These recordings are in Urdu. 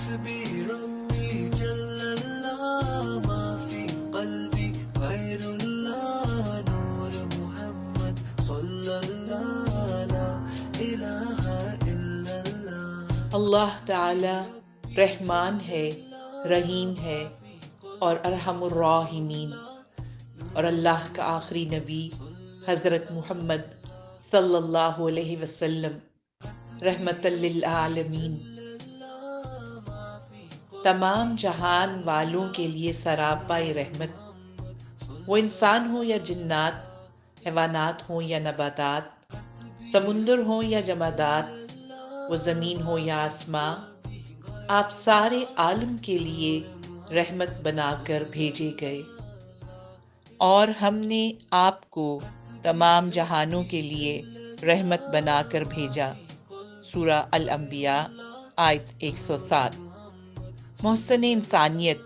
حسبي ربي جل الله ما في قلبي غير الله نور محمد صلى الله لا إله إلا الله. اللہ تعالی رحمان ہے، رحیم ہے اور ارحم الراحمین، اور اللہ کا آخری نبی حضرت محمد صلی اللہ علیہ وسلم رحمت للعالمین، تمام جہان والوں کے لیے سراپا رحمت، وہ انسان ہوں یا جنات، حیوانات ہوں یا نباتات، سمندر ہوں یا جمادات، وہ زمین ہو یا آسماں، آپ سارے عالم کے لیے رحمت بنا کر بھیجے گئے، اور ہم نے آپ کو تمام جہانوں کے لیے رحمت بنا کر بھیجا۔ سورہ الانبیاء آیت 107۔ محسن انسانیت،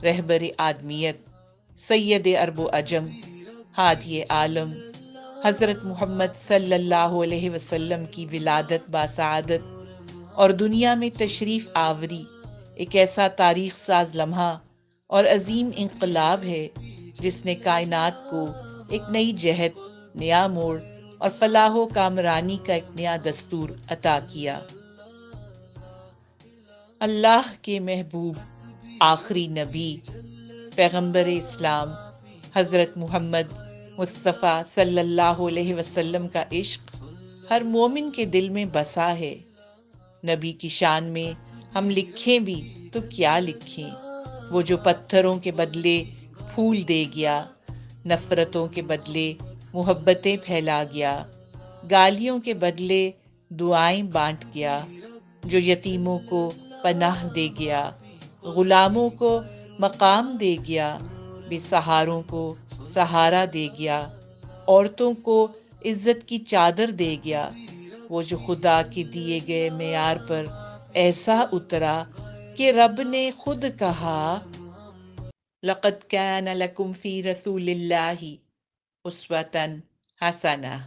رہبر آدمیت، سید عرب و عجم، ہادی عالم حضرت محمد صلی اللہ علیہ وسلم کی ولادت باسعادت اور دنیا میں تشریف آوری ایک ایسا تاریخ ساز لمحہ اور عظیم انقلاب ہے جس نے کائنات کو ایک نئی جہت، نیا موڑ اور فلاح و کامرانی کا ایک نیا دستور عطا کیا۔ اللہ کے محبوب آخری نبی پیغمبر اسلام حضرت محمد مصطفیٰ صلی اللہ علیہ وسلم کا عشق ہر مومن کے دل میں بسا ہے۔ نبی کی شان میں ہم لکھیں بھی تو کیا لکھیں، وہ جو پتھروں کے بدلے پھول دے گیا، نفرتوں کے بدلے محبتیں پھیلا گیا، گالیوں کے بدلے دعائیں بانٹ گیا، جو یتیموں کو پناہ دے گیا، غلاموں کو مقام دے گیا، بے سہاروں کو سہارا دے گیا، عورتوں کو عزت کی چادر دے گیا، وہ جو خدا کے دیے گئے معیار پر ایسا اترا کہ رب نے خود کہا لَقَدْ كَانَ لَكُمْ فِي رَسُولِ اللَّهِ أُسْوَةٌ حَسَنَةٌ۔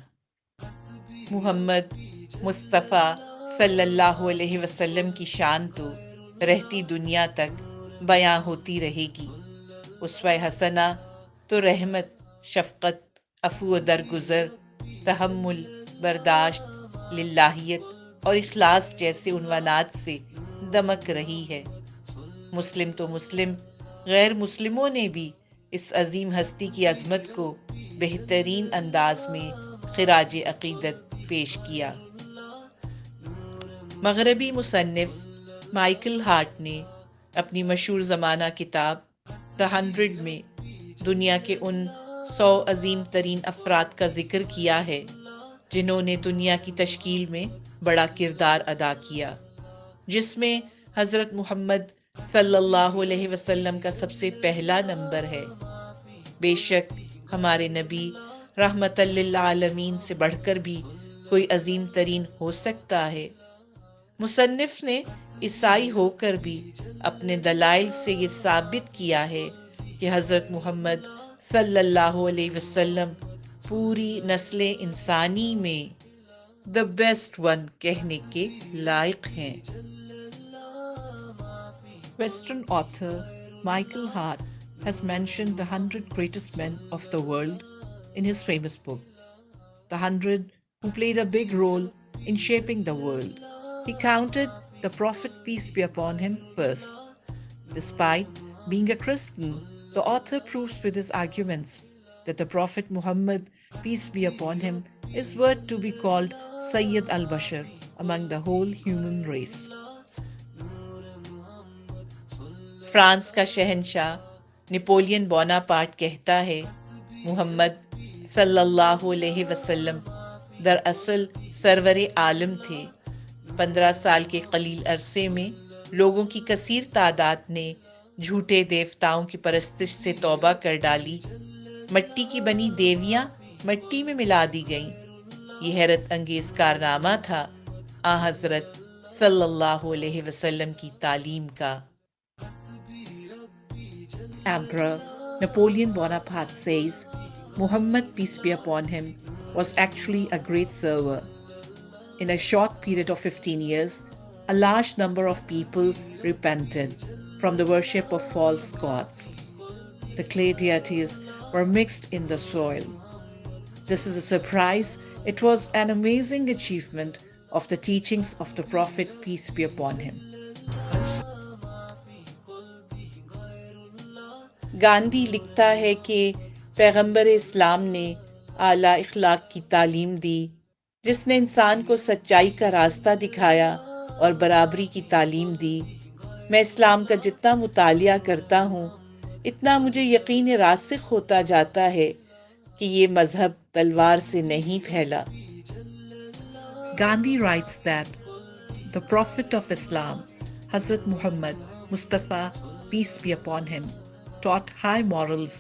محمد مصطفیٰ صلی اللہ علیہ وسلم کی شان تو رہتی دنیا تک بیاں ہوتی رہے گی۔ اسوہ حسنہ تو رحمت، شفقت، عفو و درگزر، تحمل، برداشت، للہیت اور اخلاص جیسے عنوانات سے دمک رہی ہے۔ مسلم تو مسلم، غیر مسلموں نے بھی اس عظیم ہستی کی عظمت کو بہترین انداز میں خراج عقیدت پیش کیا۔ مغربی مصنف مائیکل ہارٹ نے اپنی مشہور زمانہ کتاب دی 100 میں دنیا کے ان 100 عظیم ترین افراد کا ذکر کیا ہے جنہوں نے دنیا کی تشکیل میں بڑا کردار ادا کیا، جس میں حضرت محمد صلی اللہ علیہ وسلم کا سب سے پہلا نمبر ہے۔ بے شک ہمارے نبی رحمت للعالمین سے بڑھ کر بھی کوئی عظیم ترین ہو سکتا ہے؟ مصنف نے عیسائی ہو کر بھی اپنے دلائل سے یہ ثابت کیا ہے کہ حضرت محمد صلی اللہ علیہ وسلم پوری نسل انسانی میں the best one کہنے کے لائق ہیں۔ Western author Michael Hart has mentioned the 100 greatest men of the world in his famous book, The 100 who played a big role in shaping the world. He counted the Prophet, peace be upon him, first. Despite being a Christian, the author proves with his arguments that the Prophet Muhammad, peace be upon him, is worth to be called Sayyid al-Bashar among the whole human race. France کا شہنشاہ نپولین بوناپارٹ کہتا ہے، محمد صلی اللہ علیہ وسلم دراصل سرور عالم تھے۔ 15 سال کے قلیل عرصے میں لوگوں کی کثیر تعداد نے جھوٹے دیوتاؤں کی پرستش سے توبہ کر ڈالی، مٹی کی بنی دیویاں مٹی میں ملا دی گئیں۔ یہ حیرت انگیز کارنامہ تھا آن حضرت صلی اللہ علیہ وسلم کی تعلیم کا۔ Emperor Napoleon Bonaparte says Muhammad, peace be upon him, was actually a great server. In a short period of 15 years, a large number of people repented from the worship of false gods. The clay deities were mixed in the soil. This is a surprise. It was an amazing achievement of the teachings of the Prophet, peace be upon him. Gandhi لکھتا ہے کہ پیغمبر اسلام نے اعلیٰ اخلاق کی تعلیم دی، جس نے انسان کو سچائی کا راستہ دکھایا اور برابری کی تعلیم دی۔ میں اسلام کا جتنا مطالعہ کرتا ہوں اتنا مجھے یقین راسخ ہوتا جاتا ہے کہ یہ مذہب تلوار سے نہیں پھیلا۔ Gandhi writes that the Prophet of Islam, Hazrat Muhammad Mustafa, peace be upon him, taught high morals,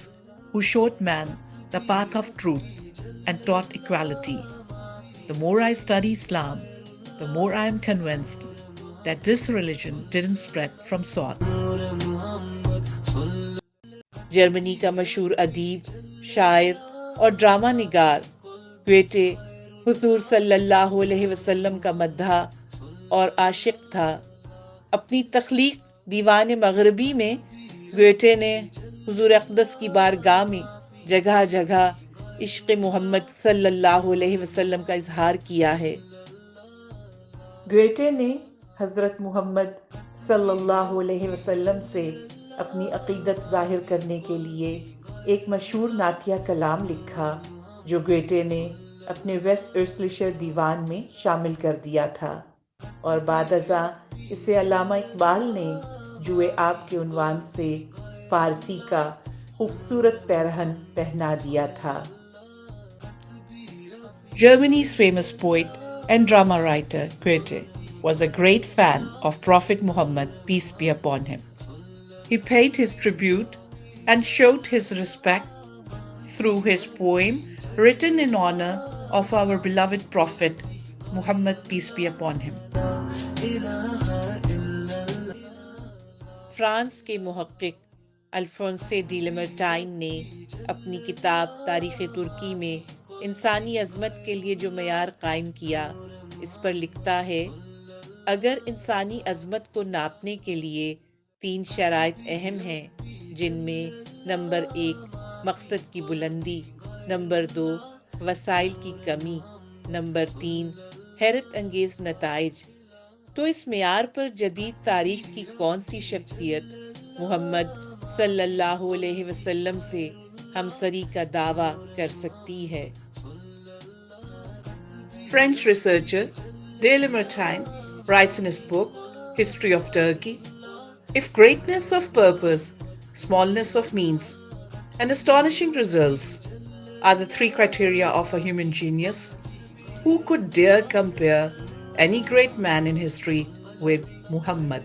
who showed man the path of truth and taught equality. The more I study Islam, the more I am convinced that this religion didn't spread from Saud. Germany کا مشہور ادیب، شاعر اور ڈرامہ نگار گویٹے حضور صلی اللہ علیہ وسلم کا مداح اور عاشق تھا۔ اپنی تخلیق دیوان مغربی میں گویٹے نے حضور اقدس کی بارگاہ میں جگہ جگہ عشق محمد صلی اللہ علیہ وسلم کا اظہار کیا ہے۔ گویٹے نے حضرت محمد صلی اللہ علیہ وسلم سے اپنی عقیدت ظاہر کرنے کے لیے ایک مشہور نعتیہ کلام لکھا جو گویٹے نے اپنے ویسٹ ارسلشر دیوان میں شامل کر دیا تھا، اور بعد ازاں اسے علامہ اقبال نے جوئے آپ کے عنوان سے فارسی کا خوبصورت پیرہن پہنا دیا تھا۔ Germany's famous poet and drama writer Goethe was a great fan of Prophet Muhammad, peace be upon him. He paid his tribute and showed his respect through his poem written in honor of our beloved Prophet Muhammad, peace be upon him. France کے محقق الفونسے ڈی لیمرٹائن نے اپنی کتاب تاریخ ترکی میں انسانی عظمت کے لیے جو معیار قائم کیا، اس پر لکھتا ہے: اگر انسانی عظمت کو ناپنے کے لیے 3 شرائط اہم ہیں، جن میں نمبر 1 مقصد کی بلندی، نمبر 2 وسائل کی کمی، نمبر 3 حیرت انگیز نتائج، تو اس معیار پر جدید تاریخ کی کون سی شخصیت محمد صلی اللہ علیہ وسلم سے ہمسری کا دعویٰ کر سکتی ہے؟ French researcher de Lamartine writes in his book History of Turkey, if greatness of purpose, smallness of means, and astonishing results are the 3 criteria of a human genius, who could dare compare any great man in history with Muhammad?